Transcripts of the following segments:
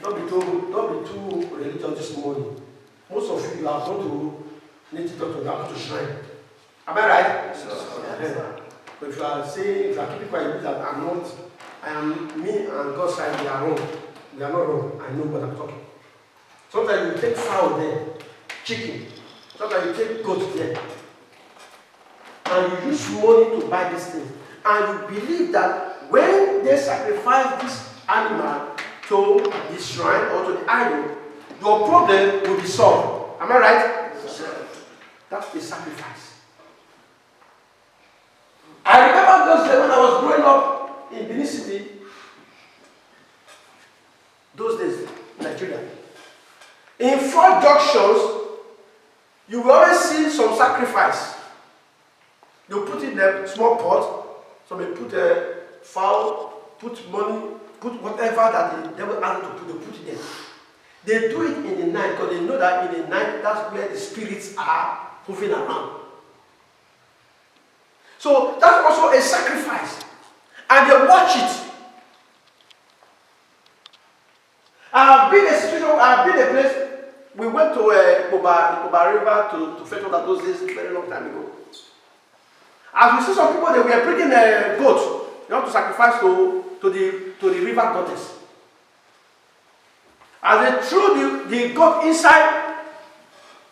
don't be too religious this morning. Most of you are going to native doctor, you are going to shrine. Am I right? Yes, sir. But if you are saying, if you are keeping quiet, that I am me and God's side, we are wrong. We are not wrong. I know what I'm talking. Sometimes you take fowl there, chicken. Sometimes you take goat there. And you use money to buy these things. And you believe that when they sacrifice this animal to the shrine or to the idol, your problem will be solved. Am I right? Yes, sir. That's the sacrifice. I remember those days when I was growing up in Benin City. Those days, Nigeria. In 4 junctions, you will always see some sacrifice. You put in a small pot, so they put a fowl, put money, put whatever that the devil asked to put, they put it there. They do it in the night because they know that in the night that's where the spirits are moving around. So that's also a sacrifice. And they watch it. I've been a place, we went to Koba River to fetch water those days, very long time ago. As we see some people, they were bringing a goat, they want to sacrifice to the river goddess. As they threw the goat inside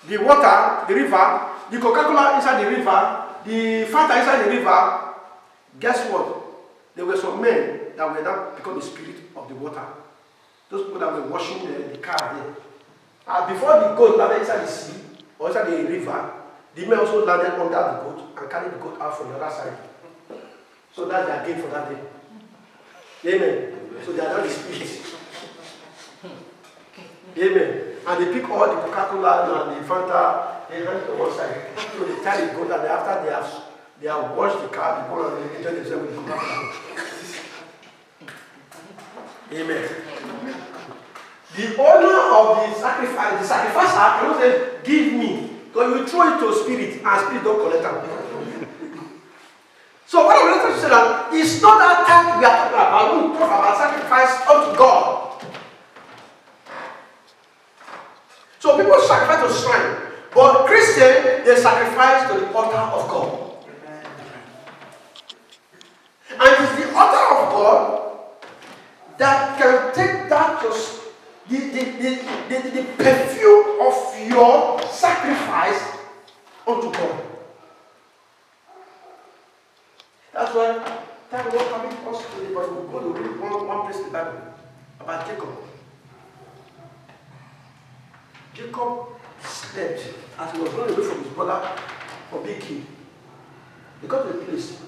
the water, the river, the Coca-Cola inside the river, the Fanta inside the river, guess what? There were some men that were now become the spirit of the water. Those people that were washing the car there. Before the goat landed inside the sea or inside the river, the men also landed under the goat and carried the goat out from the other side. So that's their gain for that day. Amen. So they are not the spirits. Amen. And they pick all the Coca-Cola and the Fanta, they hand it to one side. So they tie the goat, and after they have washed the car, they go and they enjoy themselves with the Coca-Cola. Amen. The owner of the sacrificer cannot say, give me. Because you throw it to spirit, and spirit don't collect them. So what I'm going to say that it's not that time we are talking about when we talk about sacrifice unto God. So people sacrifice to shrine, but Christians, they sacrifice to the altar of God. And it's the altar of God that can take that to the perfume of your sacrifice unto God. That's why time will not permit us today, but we'll go to read one place in the Bible about Jacob. Jacob slept as he was running away from his brother for being killed. He got to a place,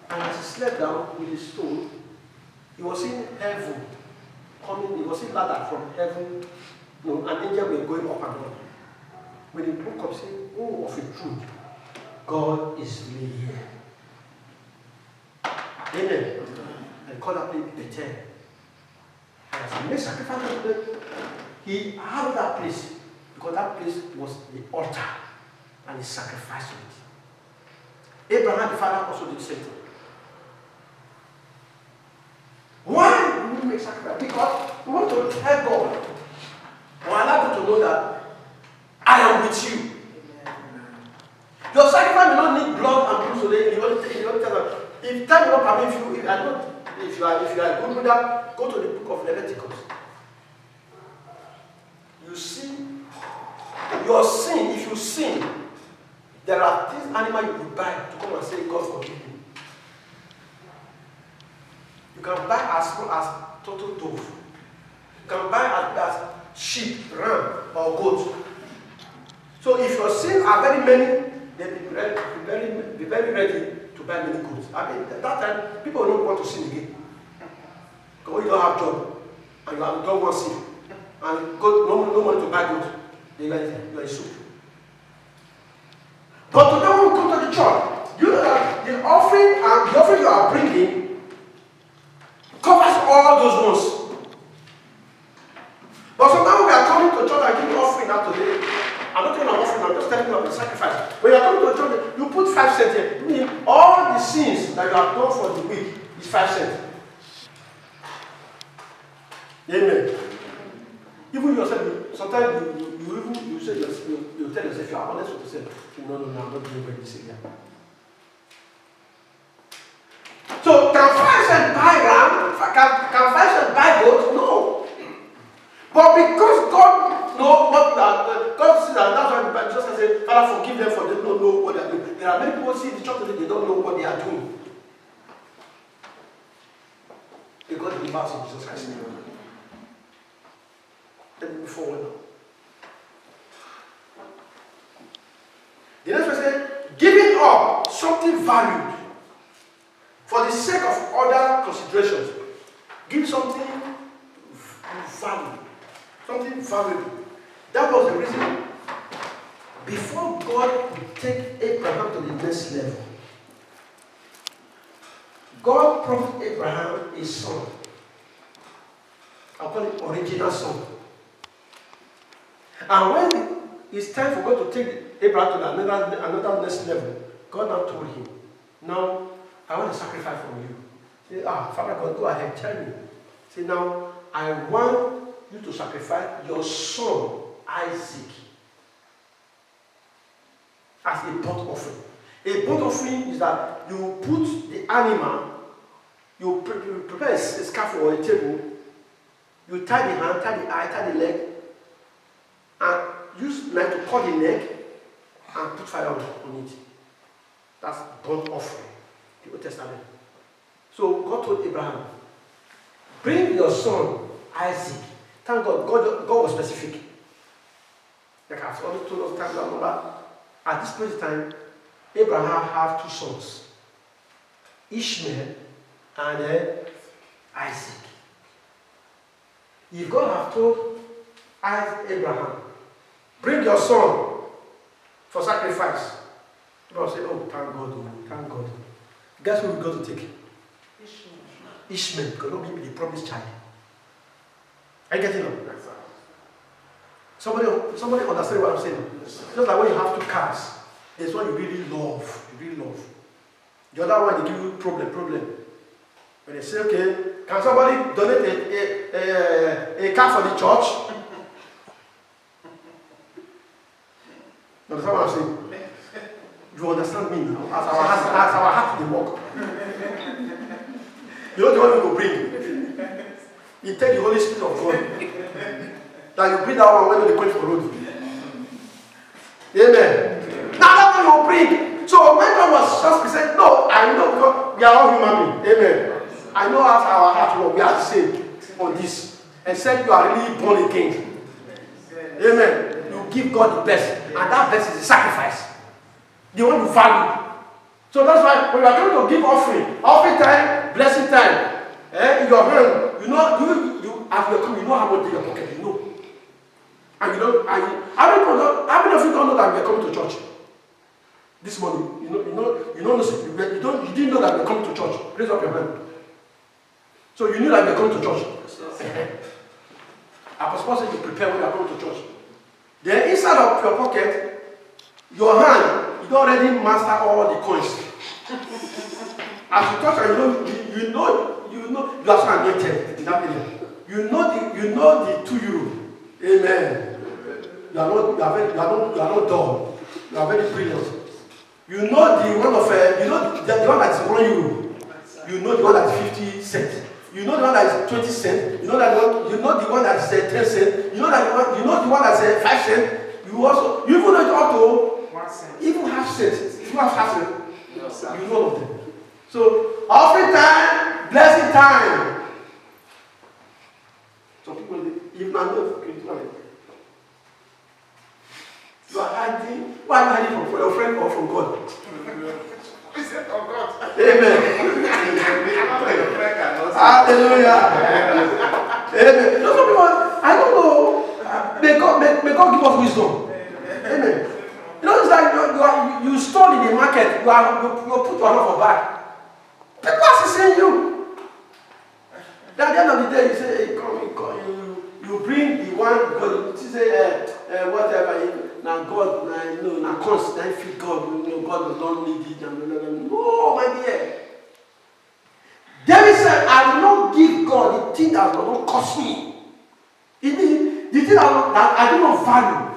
and as he slept down with his stone, he was seeing heaven coming. He was seeing ladder from heaven. An angel were going up and down. When he woke up, saying, "Oh, of a truth, God is really here." Amen. And he called that place Bethel. And as he made sacrifice to them, he had that place because that place was the altar, and he sacrificed it. Abraham, the father, also did the same thing. Why do we make sacrifice? Because we want to tell God, or allow people to know that I am with you. Your sacrifice may not need blood and blood, so they only tell them. If time will not permit you, if you are good with that, go to the book of Leviticus. You see your sin. If you sin, there are things animal you will buy to come and say, God forgive me. You can buy as small as turtle dove. You can buy as sheep, ram, or goat. So if your sins are very many, then be very ready to buy many goods. I mean, at that time, people don't want to sin again. Because you don't have job, and you have done one sin, and no money to buy goods, you are a soup. But today when we come to the church, you know that the offering you are bringing covers all those ones. But sometimes we are coming to church and giving offering out today. I'm not talking about offering, I'm just telling you about the sacrifice. When you are coming to church, you put 5 cents here. Meaning all the sins that you have done for the week is 5 cents. Amen. Even yourself, sometimes you say you tell yourself you are honest with yourself. No, I'm not doing very this again. So can Pharisee buy ram? Can Pharisee buy goat? No. But because God knows what God sees, and that's why the Bible just says, Father, forgive them for they don't know what they are doing. There are many people who see the church today, they don't know what they are doing. They got the verse in Jesus Christ. Let me move forward now. The next one says, giving up something valued for the sake of other considerations. Give something valued. Something valuable. That was the reason. Before God would take Abraham to the next level, God promised Abraham a son. I'll call it original son. And when it's time for God to take Abraham to another next level, God now told him, now I want a sacrifice from you. Say, Father God, go ahead, tell me. Say, now I want you to sacrifice your son Isaac as a burnt offering. A burnt offering is that you put the animal, you prepare a scaffold or a table, you tie the hand, tie the eye, tie the leg, and use knife to cut the neck and put fire on it. That's burnt offering, the Old Testament. So God told Abraham, bring your son Isaac. Thank God, God was specific. Like I've always told us time about, at this point in time, Abraham had two sons, Ishmael and Isaac. If God had told Abraham, bring your son for sacrifice, God said, oh, thank God, thank God. Guess who we got to take? Ishmael, because not be the promised child. Are you getting it? Somebody understand what I'm saying? Just like when you have two cars, there's one you really love. The other one, they give you problem. When they say, okay, can somebody donate a car for the church? You understand what I'm saying? You understand me now? As our heart they work. You know the one you go bring? You take the Holy Spirit of God. That you bring that one when they quench for road. Amen. Now that one you bring. So when God was just, he said, no, I know because we are all human beings. Amen. I know as our heart work, we are the same on this. Except you are really born again. Amen. You give God the best. And that best is the sacrifice. The one you value. So that's why when you are going to give offering time, blessing time, in your hand, you know, you as you come, you know how much in your pocket, you know. And you know, how many of you don't know that we are coming to church? This morning, you didn't know that we are coming to church. Raise up your hand. So you knew that we are coming to church. Apostle said you prepare when you are coming to church. Then inside of your pocket, your hand, you don't already master all the coins. As you touch and you know you are so anointed in that area. You know the 2 euro. Amen. You are not dull. You are very brilliant. You know the one of the one that is 1 euro. You know the one that is 50 cents. You know the one that is 20 cents. You know the one that is 10 cents. You know the one that is 5 cents. You even know it up to 1 cent. Even half cents. If you have half cents, you know all of them. So offering time, blessing time. Some people, if not know, you are hiding. Why are you hiding from your friend or from God? He said, from God. Amen. Hallelujah. Amen. Some people, I don't know. May God give us wisdom. Amen. You know, it's like you stole in the market. You put your hand for back. People are seeing you. Then at the end of the day, you say, hey, come, you bring the one, God, you say, whatever, now God, now constant, feed God, God does not need it. No, my dear. David said, I will not give God the thing that will not cost me. thing that I do not value.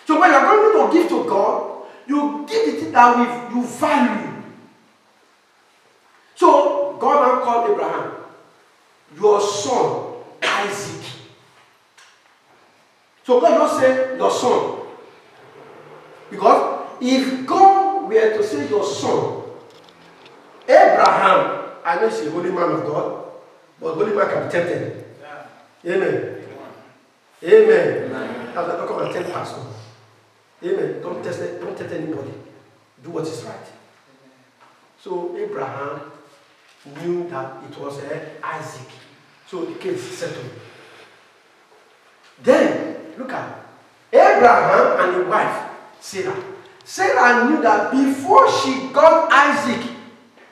So when you're going to give to God, you give the thing that you value. So God now called Abraham, your son, Isaac. So God not say your son. Because if God were to say your son, Abraham, I know he's a holy man of God, but holy man can be tempted. Yeah. Amen. Amen. Amen. That's why I come and tell pastor. Amen. Don't test anybody. Do what is right. So Abraham knew that it was Isaac. So the case settled. Then, look at Abraham and his wife, Sarah. Sarah knew that before she got Isaac,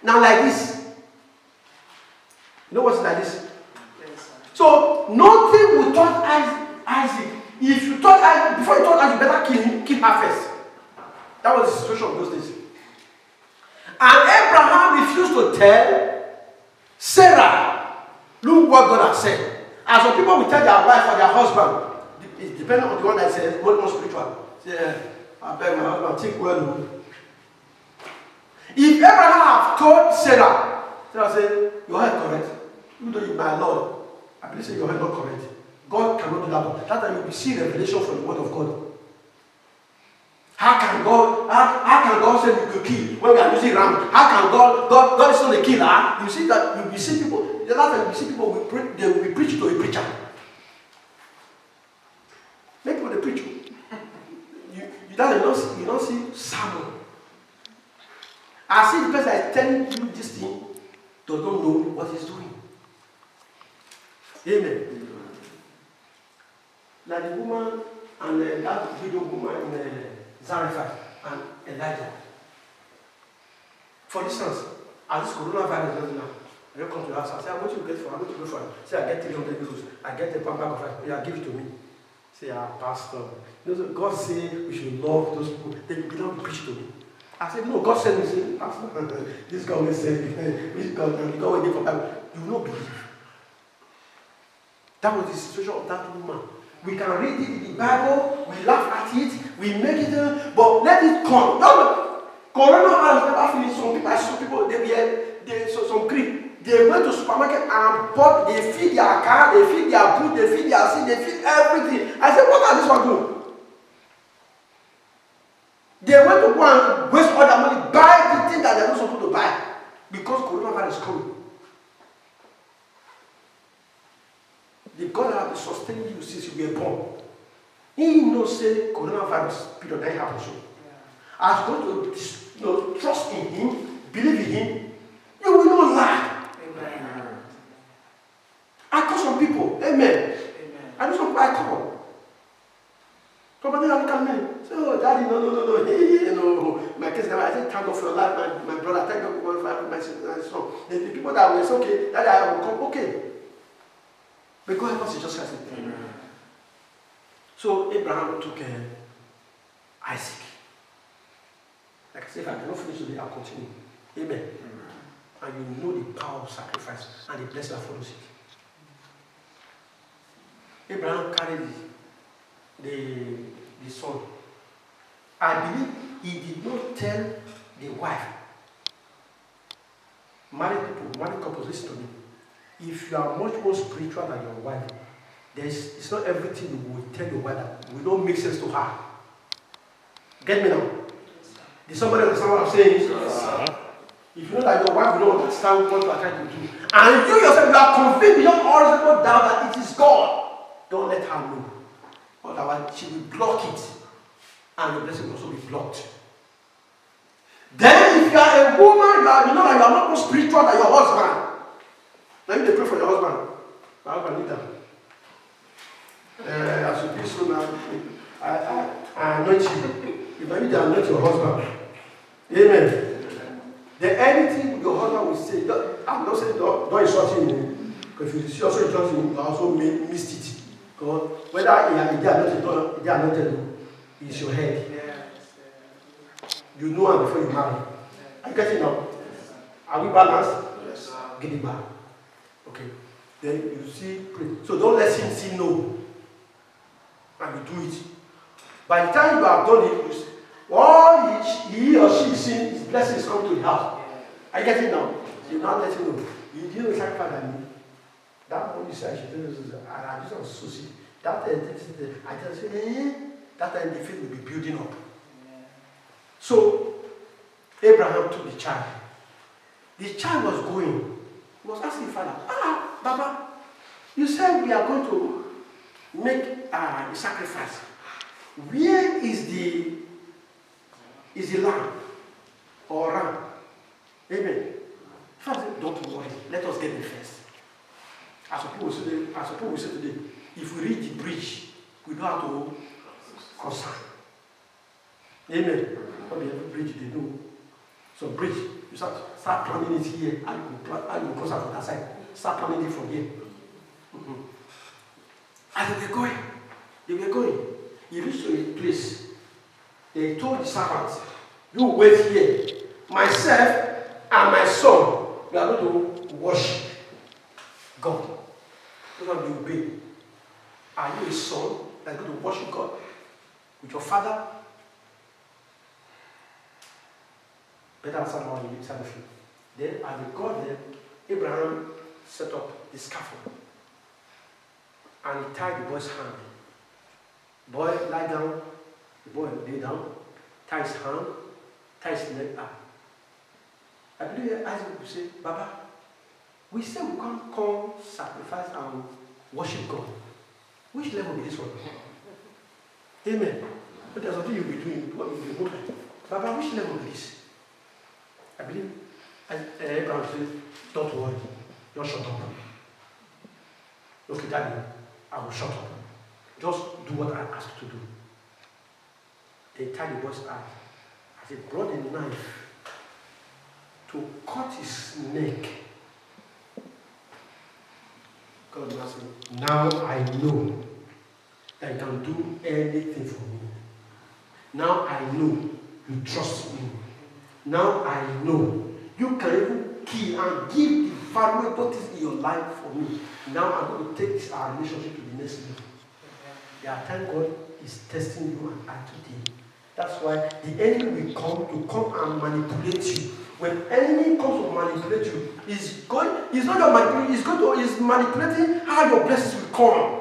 now like this. You know what's like this? So, nothing will touch Isaac. If you touch Isaac, before you touch Isaac, you better kill her first. That was the situation of those days. And Abraham refused to tell Sarah, look what God has said. And some people will tell their wife or their husband, it depends on the one that says, what more spiritual. Say, I beg my husband, think well. If Abraham have told Sarah, Sarah said, your head correct. Even though you my Lord, I believe your head not correct. God cannot do that. That's why you will see revelation from the word of God. How can God say you could kill when we are using ram? How can God is not a killer? You see that you see people, the last time you see people they will be preaching to a preacher. Make people the preach. You don't see sermon. I see the person that is telling you this thing does not know what he's doing. Amen. Like the woman and that widow woman in Zarephath and Elijah. For instance, as this coronavirus does now, I don't come to the house. I say, I want you to get for. I want you to go for it. Say, I get 300 euros. I get a bag of rice. Yeah, give it to me. Say, pastor. You know, God say we should love those people. They don't preach to me. I said, no, God sent me. Say, pastor, this God will send me. This God will give for Bible. You will not believe. That was the situation of that woman. We can read it in the Bible, we laugh at it, we make it, but let it come. No, coronavirus never finished. Some people, they some Greek, they went to supermarket and bought, they feed their car, they feed their food, they feed their seed, they feed everything. I said, what are these one doing? They went to go and waste all their money, buy the thing that they're not supposed to buy, because coronavirus is coming. The God that has sustained you since you were born. He knows say coronavirus period that happens. As going to trust in Him, believe in Him, you will not lack. Amen. I call some people, amen. I know some people I call. Somebody look at me. Say, oh, Daddy, no. My kids never. I say, thank God for your life, my brother. Thank God for my son. The people that will say, okay, Daddy, I will come. Okay. But God help us, just as it. So Abraham took Isaac. Like I said, if I cannot finish today, I'll continue. Amen. And you know the power of sacrifice and the blessing that follows it. Abraham carried the son. I believe he did not tell the wife. Married couples, listen to me. If you are much more spiritual than your wife, it's not everything you will tell your wife that will not make sense to her. Get me now? Did somebody understand what I'm saying? Yes. If you know that your wife will not understand what you are trying to do, and you yourself, you are convinced beyond all reasonable doubt that it is God, don't let her know. Otherwise, she will block it, and your blessing will also be blocked. Then, if you are a woman, you know that you are not more spiritual than your husband. Let me pray for your husband. My husband need that. I should be so now. I anoint you. If I need to anoint your husband. Amen. Then anything your husband will say, I'm not saying don't insult him. Because if you see also insult him, you also missed it. Because whether he anointed, it's your head. You know him before you marry. Are you getting now? Are we balanced? Yes. Get it back. Okay. Then you see, pray. So don't let him see no. do it. By the time you have done it, all he or she is seeing is blessings coming to the house. I get it now. You now let you know. You didn't sacrifice that me. That one you say I should do this. I just want to see. That I just say, that time the faith will be building up. So Abraham took the child. The child was going. He was asking the father, Baba, you said we are going to make a sacrifice. Where is the lamb or ram? Amen. Father said, don't worry, let us get it first. As people will say today, if we reach the bridge, we know how to cross. Amen. Not every bridge they do. So bridge, you start planning it here, and you cross out on that side. Start planning it from here. Mm-hmm. As they were going. He reached to a place. They told the servants, you wait here. Myself and my son, we are going to worship God. Those are you obey. Are you a son that is going to worship God with your father? Better answer now inside of you. Then, as they got there, Abraham set up the scaffold and he tied the boy's hand. The boy lie down, the boy lay down, tie his hand, tie his leg up. I believe Isaac will say, Baba, we say we can't come sacrifice and worship God. Which level is this one? Amen. But there's something you'll be doing, what you'll be looking. Baba, which level is this? I believe Abraham says, don't worry, just shut up. Okay, Daddy, I will shut up. Just do what I asked you to do. They tied the boy's eye. As he brought a knife to cut his neck. God asked me, now I know that you can do anything for me. Now I know you trust me. Now I know you can even kill and give the valuable things in your life for me. Now I'm going to take our relationship to the next level. There are times God is testing you and I today. That's why the enemy will come and manipulate you. When enemy comes to manipulate you, he's not your manipulating, he's manipulating how your blessings will come,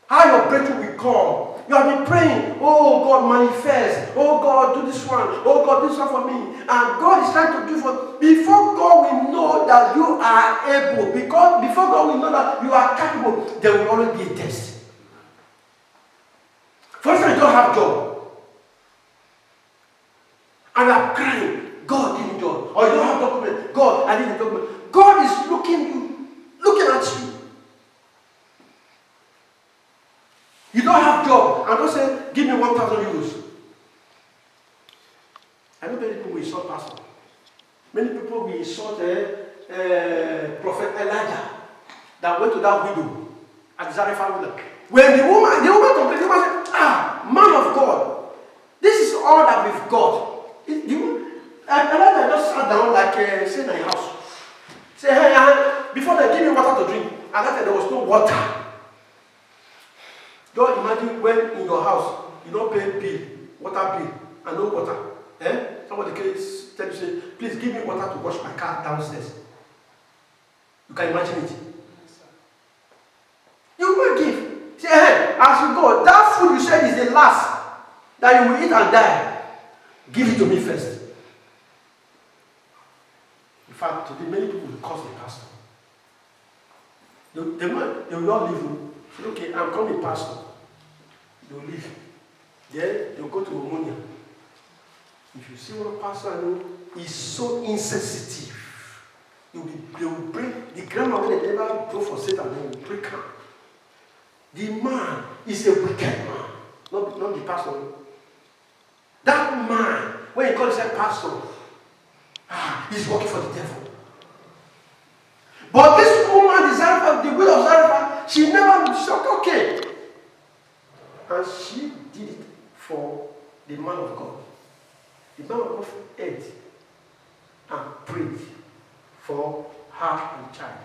how your breakthrough will come. You have been praying, oh God, manifest, oh God, do this one, oh God, do this one for me. And God is trying to do before God will know that you are able, because before God will know that you are capable, there will always be a test. For instance, you don't have a job. And you are crying, God, give me job. Or you don't have document. God, I need a document. God is looking at you. You don't have job. And don't say, give me 1,000 euros. I know many people will insult pastor. Many people will insult Prophet Elijah that went to that widow at Zarephath widow. When the woman complained, the woman said, man of God, this is all that we've got. Elijah just sat down like say in a house. Say, hey, before they give me water to drink, and that there was no water. Don't imagine when in your house you don't pay bill, water bill, and no water. Somebody can tell you, say, please give me water to wash my car downstairs. You can imagine it. You will give. Say, hey, as you go, that food you said is the last that you will eat and die. Give it to me first. In fact, today many people will curse the pastor. They will not leave you. Say, okay, I'm coming, pastor. They will leave. Then they will go to Romania. If you see one pastor I know is so insensitive, they will break the grandma when they never go for Satan, they will break her. The man is a wicked man, not the pastor. That man, when he calls himself pastor, he's working for the devil. But this woman, the widow of Zarephath, she said, okay. And she did it for the man of God. The man of God ate and prayed for her and child.